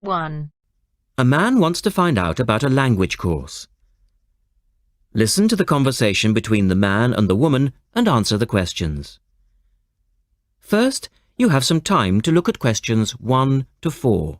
1. A man wants to find out about a language course. Listen to the conversation between the man and the woman and answer the questions. First, you have some time to look at questions 1 to 4.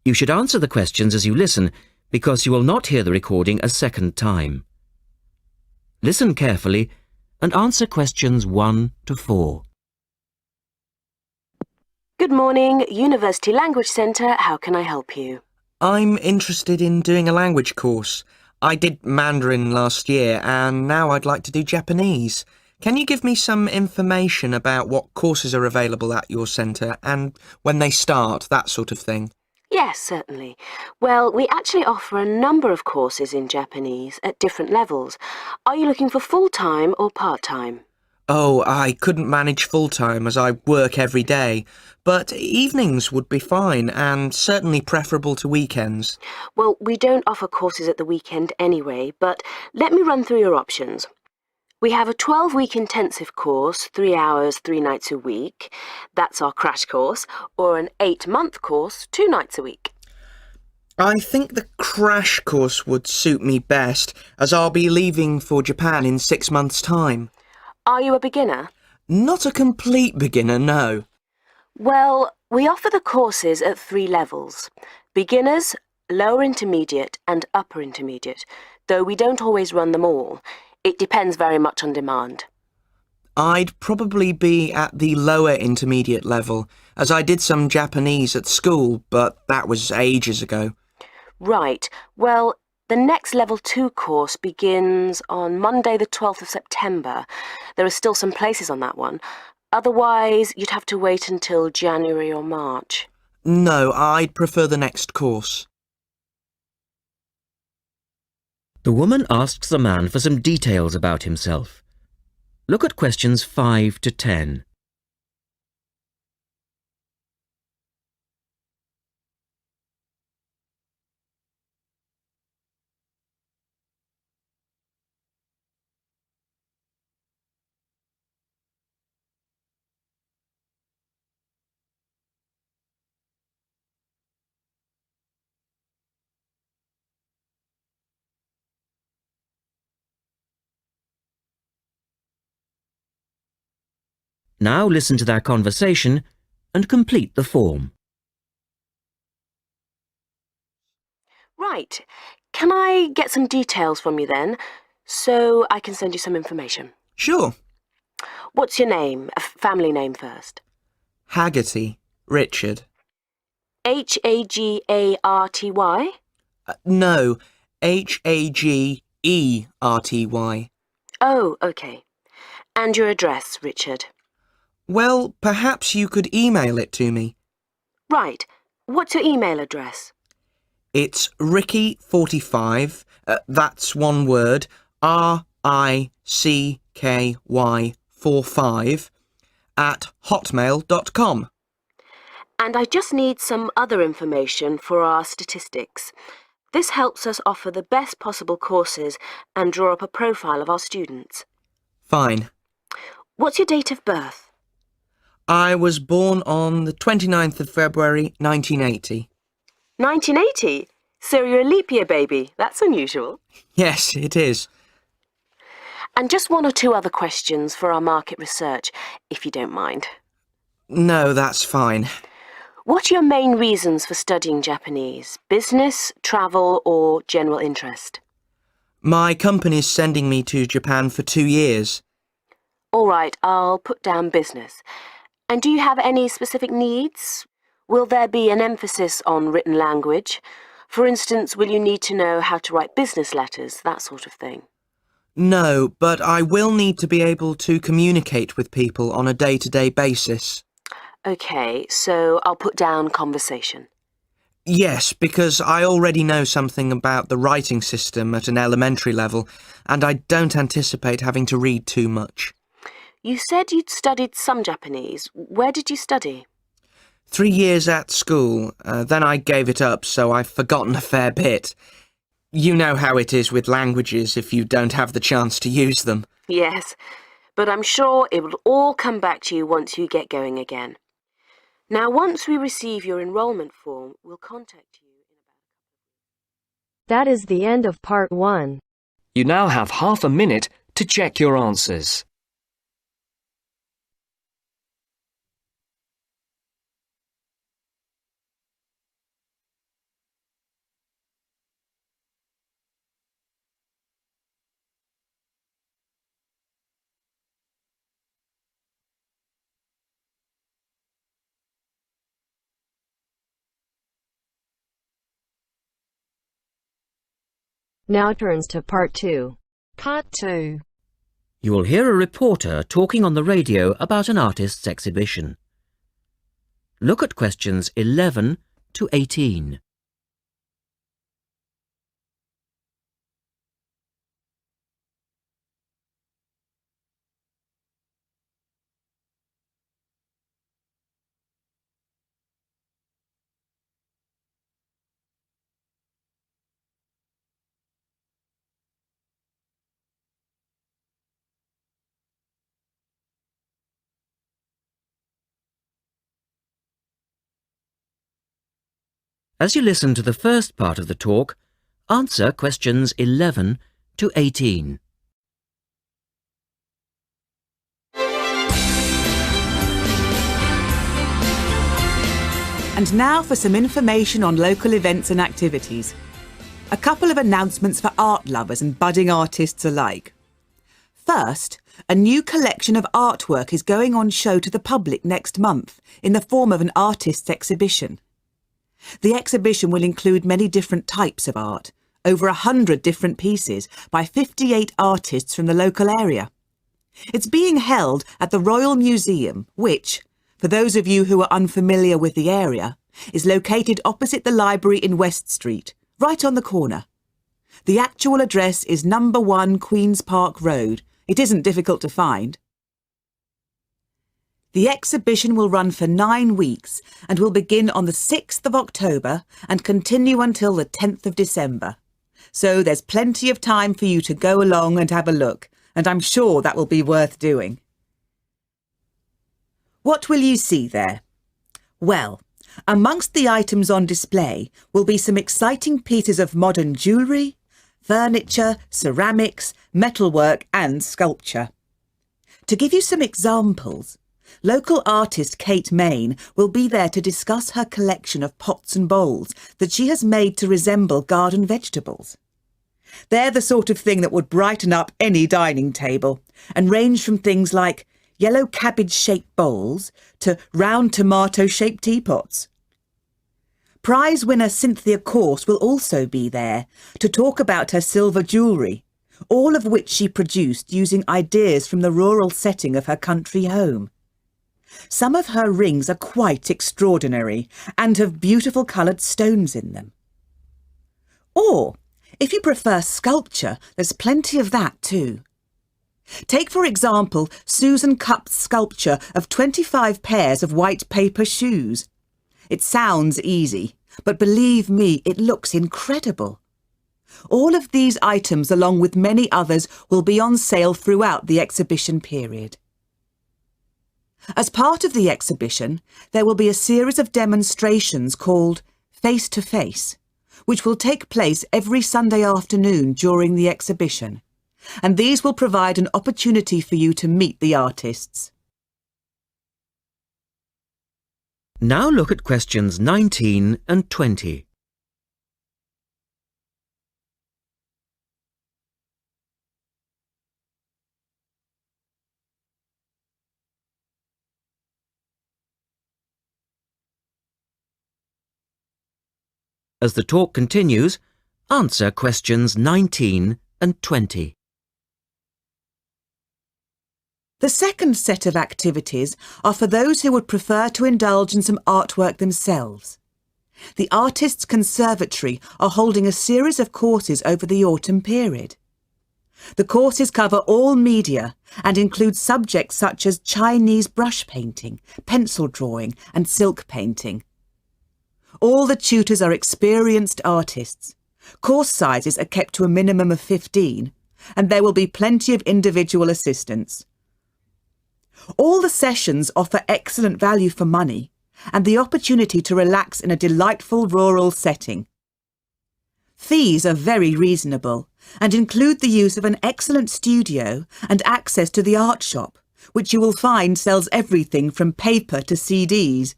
You should answer the questions as you listen because you will not hear the recording a second time. Listen carefully and answer questions 1 to 4. Good morning, University Language Centre. How can I help you? I'm interested in doing a language course. I did Mandarin last year and now I'd like to do Japanese. Can you give me some information about what courses are available at your centre and when they start, that sort of thing? Yes, certainly. Well, we actually offer a number of courses in Japanese at different levels. Are you looking for full-time or part-time? Oh, I couldn't manage full-time as I work every day, but evenings would be fine and certainly preferable to weekends. Well, we don't offer courses at the weekend anyway, but let me run through your options. We have a 12-week intensive course, 3 hours, 3 nights a week. That's our crash course. Or an 8-month course, 2 nights a week. I think the crash course would suit me best, as I'll be leaving for Japan in 6 months' time. Are you a beginner? Not a complete beginner, no. Well, we offer the courses at 3 levels. Beginners, lower intermediate and upper intermediate, though we don't always run them all. It depends very much on demand. I'd probably be at the lower intermediate level, as I did some Japanese at school, but that was ages ago. Right. Well, the next Level 2 course begins on Monday the 12th of September. There are still some places on that one. Otherwise, you'd have to wait until January or March. No, I'd prefer the next course. The woman asks the man for some details about himself. Look at questions 5 to 10. Now listen to their conversation and complete the form. Right. Can I get some details from you then, so I can send you some information? Sure. What's your name? A family name first. Haggerty. Richard. Hagarty? No, Hagerty. Oh, okay. And your address, Richard? Well, perhaps you could email it to me. Right. What's your email address? It's Ricky45, that's one word, RICKY45, at hotmail.com. And I just need some other information for our statistics. This helps us offer the best possible courses and draw up a profile of our students. Fine. What's your date of birth? I was born on the 29th of February, 1980. 1980? So you're a leap year baby. That's unusual. Yes, it is. And just 1 or 2 other questions for our market research, if you don't mind. No, that's fine. What are your main reasons for studying Japanese? Business, travel, or general interest? My company's sending me to Japan for 2 years. All right, I'll put down business. And do you have any specific needs? Will there be an emphasis on written language? For instance, will you need to know how to write business letters, that sort of thing? No, but I will need to be able to communicate with people on a day-to-day basis. Okay, so I'll put down conversation. Yes, because I already know something about the writing system at an elementary level, and I don't anticipate having to read too much. You said you'd studied some Japanese. Where did you study? 3 years at school, then I gave it up, so I've forgotten a fair bit. You know how it is with languages if you don't have the chance to use them. Yes, but I'm sure it will all come back to you once you get going again. Now, once we receive your enrolment form, we'll contact you. That is the end of part 1. You now have half a minute to check your answers. Now turns to part 2. Part 2. You will hear a reporter talking on the radio about an artist's exhibition. Look at questions 11 to 18. As you listen to the first part of the talk, answer questions 11 to 18. And now for some information on local events and activities. A couple of announcements for art lovers and budding artists alike. First, a new collection of artwork is going on show to the public next month in the form of an artist's exhibition. The exhibition will include many different types of art, over 100 different pieces by 58 artists from the local area. It's being held at the Royal Museum, which, for those of you who are unfamiliar with the area, is located opposite the library in West Street, right on the corner. The actual address is number 1 Queen's Park Road. It isn't difficult to find. The exhibition will run for 9 weeks and will begin on the 6th of October and continue until the 10th of December. So there's plenty of time for you to go along and have a look, and I'm sure that will be worth doing. What will you see there? Well, amongst the items on display will be some exciting pieces of modern jewellery, furniture, ceramics, metalwork and sculpture. To give you some examples, local artist Kate Main will be there to discuss her collection of pots and bowls that she has made to resemble garden vegetables. They're the sort of thing that would brighten up any dining table and range from things like yellow cabbage-shaped bowls to round tomato-shaped teapots. Prize winner Cynthia Corse will also be there to talk about her silver jewellery, all of which she produced using ideas from the rural setting of her country home. Some of her rings are quite extraordinary and have beautiful coloured stones in them. Or, if you prefer sculpture, there's plenty of that too. Take, for example, Susan Cupp's sculpture of 25 pairs of white paper shoes. It sounds easy, but believe me, it looks incredible. All of these items, along with many others, will be on sale throughout the exhibition period. As part of the exhibition, there will be a series of demonstrations called Face to Face, which will take place every Sunday afternoon during the exhibition, and these will provide an opportunity for you to meet the artists. Now look at questions 19 and 20. As the talk continues, answer questions 19 and 20. The second set of activities are for those who would prefer to indulge in some artwork themselves. The Artists' Conservatory are holding a series of courses over the autumn period. The courses cover all media and include subjects such as Chinese brush painting, pencil drawing and silk painting. All the tutors are experienced artists. Course sizes are kept to a minimum of 15, and there will be plenty of individual assistance. All the sessions offer excellent value for money and the opportunity to relax in a delightful rural setting. Fees are very reasonable and include the use of an excellent studio and access to the art shop, which you will find sells everything from paper to CDs.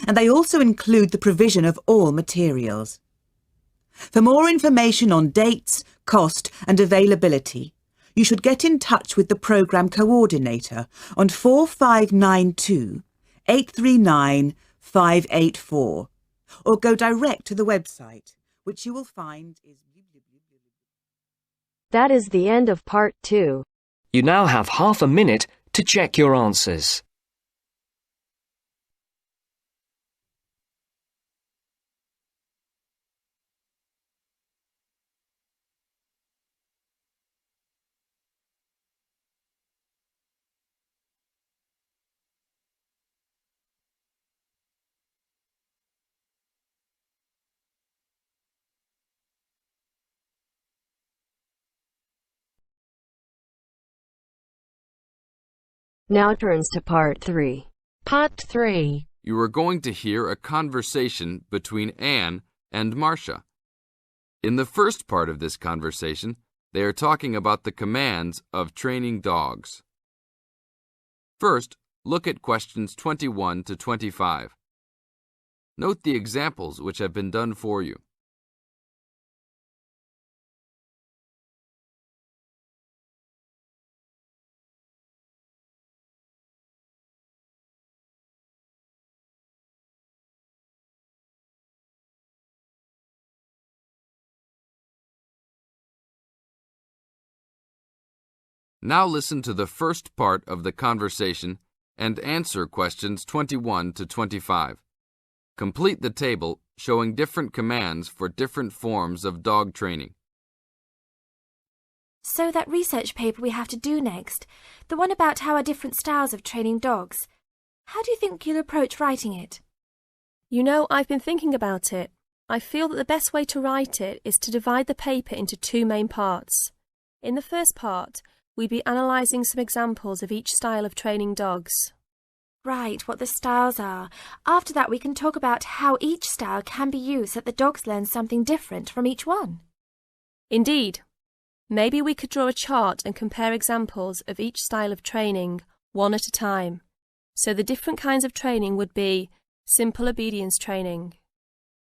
And they also include the provision of all materials. For more information on dates, cost and availability, you should get in touch with the programme coordinator on 4592 839 584 or go direct to the website, which you will find is... That is the end of part 2. You now have half a minute to check your answers. Now turns to part 3. Part 3. You are going to hear a conversation between Anne and Marcia. In the first part of this conversation, they are talking about the commands of training dogs. First, look at questions 21 to 25. Note the examples which have been done for you. Now listen to the first part of the conversation and answer questions 21 to 25. Complete the table showing different commands for different forms of dog training. So that research paper we have to do next, the one about how are different styles of training dogs, how do you think you'll approach writing it? You know, I've been thinking about it. I feel that the best way to write it is to divide the paper into 2 main parts. In the first part, we'd be analysing some examples of each style of training dogs. Right, what the styles are. After that we can talk about how each style can be used so that the dogs learn something different from each one. Indeed. Maybe we could draw a chart and compare examples of each style of training, one at a time. So the different kinds of training would be simple obedience training.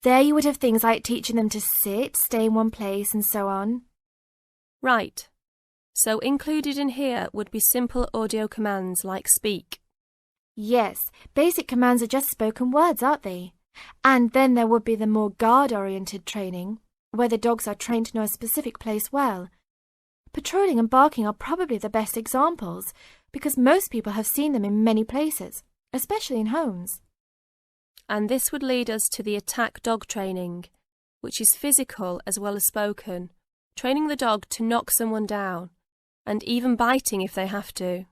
There you would have things like teaching them to sit, stay in one place and so on. Right. So included in here would be simple audio commands like speak. Yes, basic commands are just spoken words, aren't they? And then there would be the more guard-oriented training, where the dogs are trained to know a specific place well. Patrolling and barking are probably the best examples, because most people have seen them in many places, especially in homes. And this would lead us to the attack dog training, which is physical as well as spoken, training the dog to knock someone down, and even biting if they have to.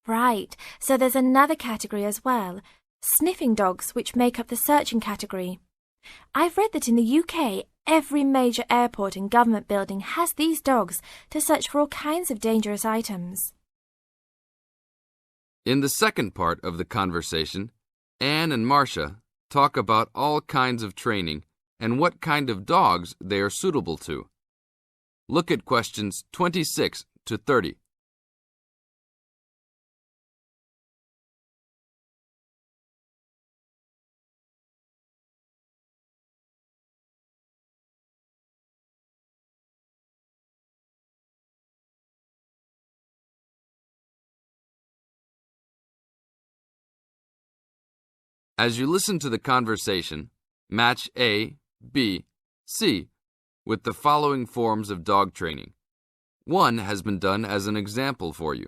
Right, so there's another category as well, sniffing dogs, which make up the searching category. I've read that in the UK, every major airport and government building has these dogs to search for all kinds of dangerous items. In the second part of the conversation, Anne and Marcia talk about all kinds of training and what kind of dogs they are suitable to. Look at questions 26 to 30. As you listen to the conversation, match A, B, C with the following forms of dog training. One has been done as an example for you.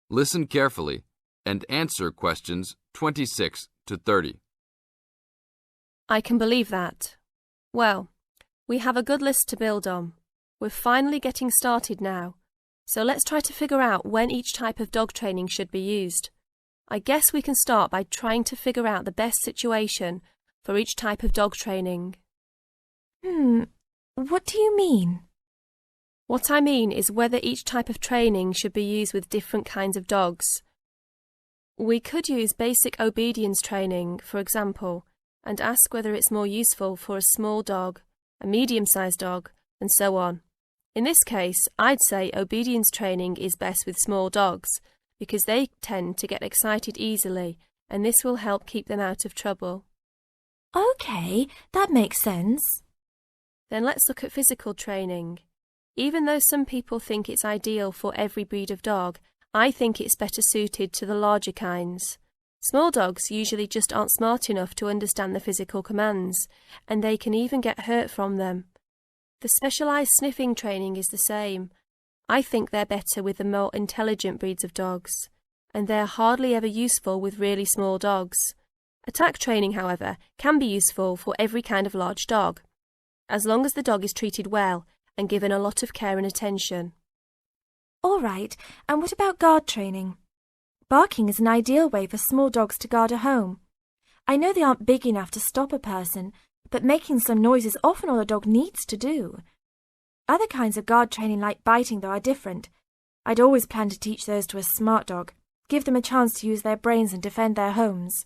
Listen carefully and answer questions 26 to 30. I can believe that. Well, we have a good list to build on. We're finally getting started now, so let's try to figure out when each type of dog training should be used. I guess we can start by trying to figure out the best situation for each type of dog training. What do you mean? What I mean is whether each type of training should be used with different kinds of dogs. We could use basic obedience training, for example, and ask whether it's more useful for a small dog, a medium-sized dog, and so on. In this case, I'd say obedience training is best with small dogs, because they tend to get excited easily, and this will help keep them out of trouble. Okay, that makes sense. Then let's look at physical training. Even though some people think it's ideal for every breed of dog, I think it's better suited to the larger kinds. Small dogs usually just aren't smart enough to understand the physical commands, and they can even get hurt from them. The specialised sniffing training is the same. I think they're better with the more intelligent breeds of dogs, and they're hardly ever useful with really small dogs. Attack training, however, can be useful for every kind of large dog, as long as the dog is treated well and given a lot of care and attention. All right, and what about guard training? Barking is an ideal way for small dogs to guard a home. I know they aren't big enough to stop a person, but making some noise is often all a dog needs to do. Other kinds of guard training like biting, though, are different. I'd always plan to teach those to a smart dog, give them a chance to use their brains and defend their homes.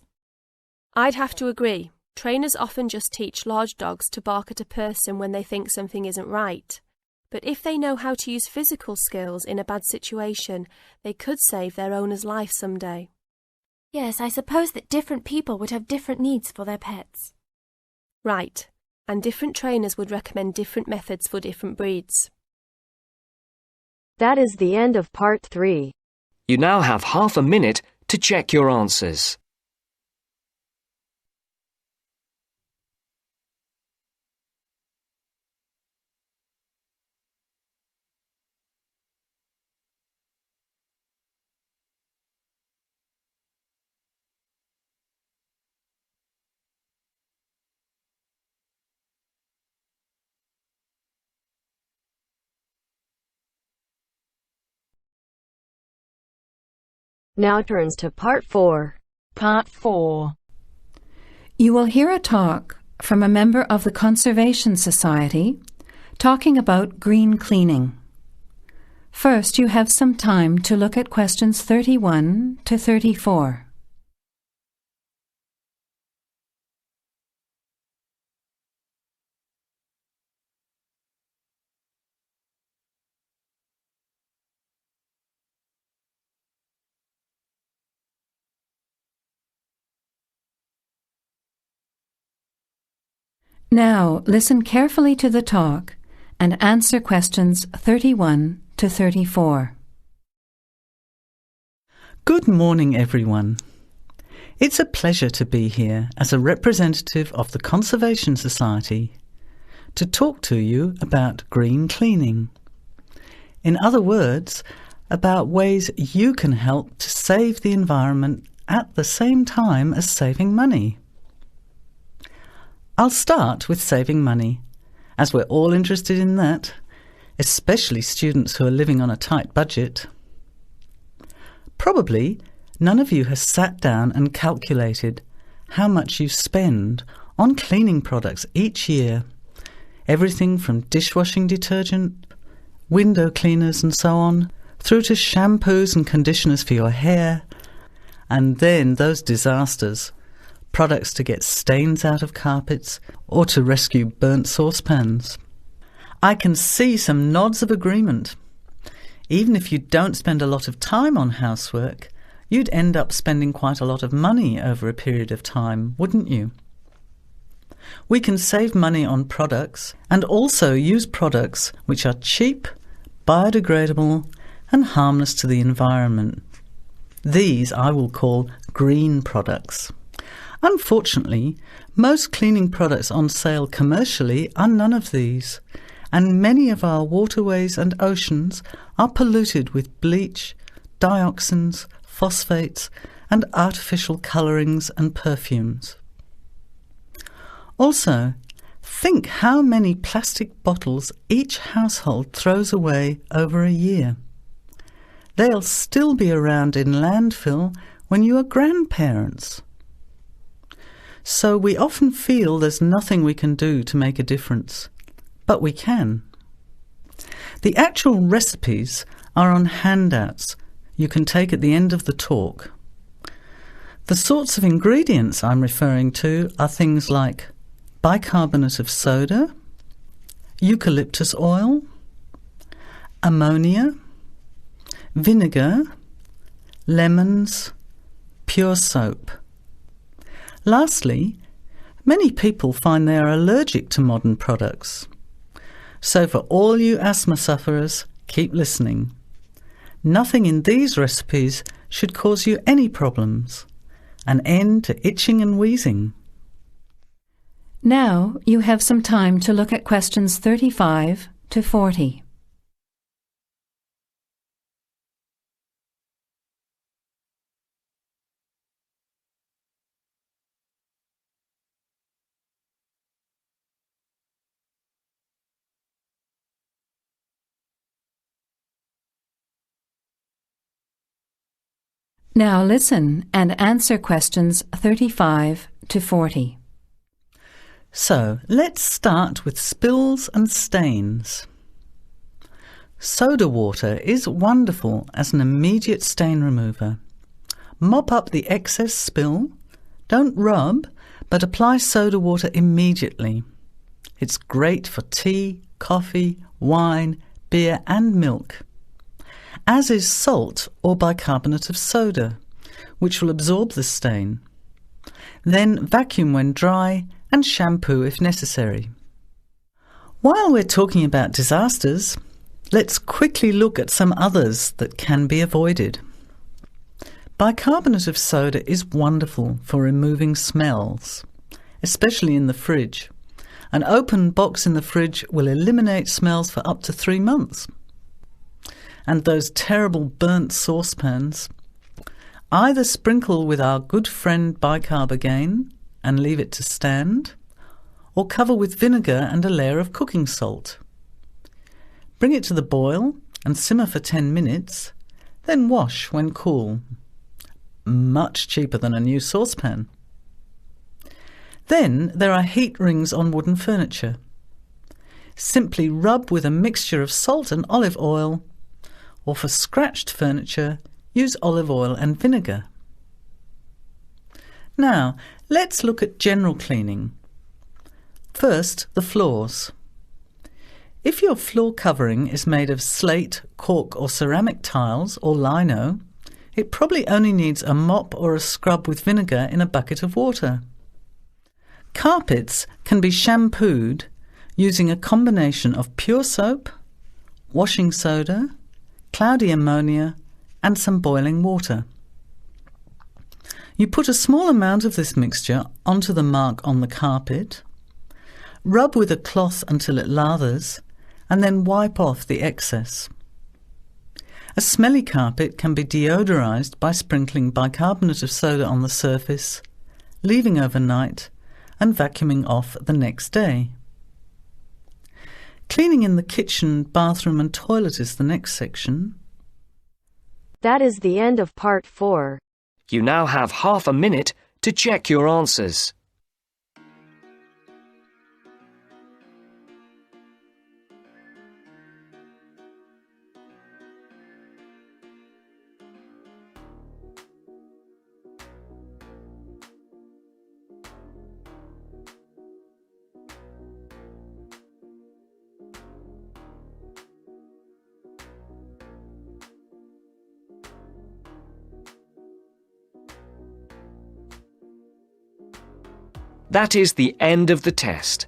I'd have to agree. Trainers often just teach large dogs to bark at a person when they think something isn't right. But if they know how to use physical skills in a bad situation, they could save their owner's life someday. Yes, I suppose that different people would have different needs for their pets. Right, and different trainers would recommend different methods for different breeds. That is the end of part 3. You now have half a minute to check your answers. Now turns to part 4. Part 4. You will hear a talk from a member of the Conservation Society talking about green cleaning. First, you have some time to look at questions 31 to 34. Now, listen carefully to the talk and answer questions 31 to 34. Good morning, everyone. It's a pleasure to be here as a representative of the Conservation Society to talk to you about green cleaning. In other words, about ways you can help to save the environment at the same time as saving money. I'll start with saving money, as we're all interested in that, especially students who are living on a tight budget. Probably none of you has sat down and calculated how much you spend on cleaning products each year, everything from dishwashing detergent, window cleaners and so on, through to shampoos and conditioners for your hair, and then those disasters, products to get stains out of carpets or to rescue burnt saucepans. I can see some nods of agreement. Even if you don't spend a lot of time on housework, you'd end up spending quite a lot of money over a period of time, wouldn't you? We can save money on products and also use products which are cheap, biodegradable and harmless to the environment. These I will call green products. Unfortunately, most cleaning products on sale commercially are none of these, and many of our waterways and oceans are polluted with bleach, dioxins, phosphates, and artificial colourings and perfumes. Also, think how many plastic bottles each household throws away over a year. They'll still be around in landfill when you are grandparents. So we often feel there's nothing we can do to make a difference, but we can. The actual recipes are on handouts you can take at the end of the talk. The sorts of ingredients I'm referring to are things like bicarbonate of soda, eucalyptus oil, ammonia, vinegar, lemons, pure soap. Lastly, many people find they are allergic to modern products. So for all you asthma sufferers, keep listening. Nothing in these recipes should cause you any problems. An end to itching and wheezing. Now you have some time to look at questions 35 to 40. Now listen and answer questions 35 to 40. So, let's start with spills and stains. Soda water is wonderful as an immediate stain remover. Mop up the excess spill. Don't rub, but apply soda water immediately. It's great for tea, coffee, wine, beer and milk. As is salt or bicarbonate of soda, which will absorb the stain. Then vacuum when dry and shampoo if necessary. While we're talking about disasters, let's quickly look at some others that can be avoided. Bicarbonate of soda is wonderful for removing smells, especially in the fridge. An open box in the fridge will eliminate smells for up to 3 months. And those terrible burnt saucepans, either sprinkle with our good friend bicarb again and leave it to stand, or cover with vinegar and a layer of cooking salt. Bring it to the boil and simmer for 10 minutes, then wash when cool. Much cheaper than a new saucepan. Then there are heat rings on wooden furniture. Simply rub with a mixture of salt and olive oil, or for scratched furniture, use olive oil and vinegar. Now, let's look at general cleaning. First, the floors. If your floor covering is made of slate, cork or ceramic tiles or lino, it probably only needs a mop or a scrub with vinegar in a bucket of water. Carpets can be shampooed using a combination of pure soap, washing soda, cloudy ammonia and some boiling water. You put a small amount of this mixture onto the mark on the carpet, rub with a cloth until it lathers, and then wipe off the excess. A smelly carpet can be deodorized by sprinkling bicarbonate of soda on the surface, leaving overnight, and vacuuming off the next day. Cleaning in the kitchen, bathroom and toilet is the next section. That is the end of part 4. You now have half a minute to check your answers. That is the end of the test.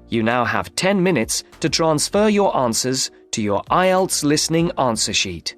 You now have 10 minutes to transfer your answers to your IELTS listening answer sheet.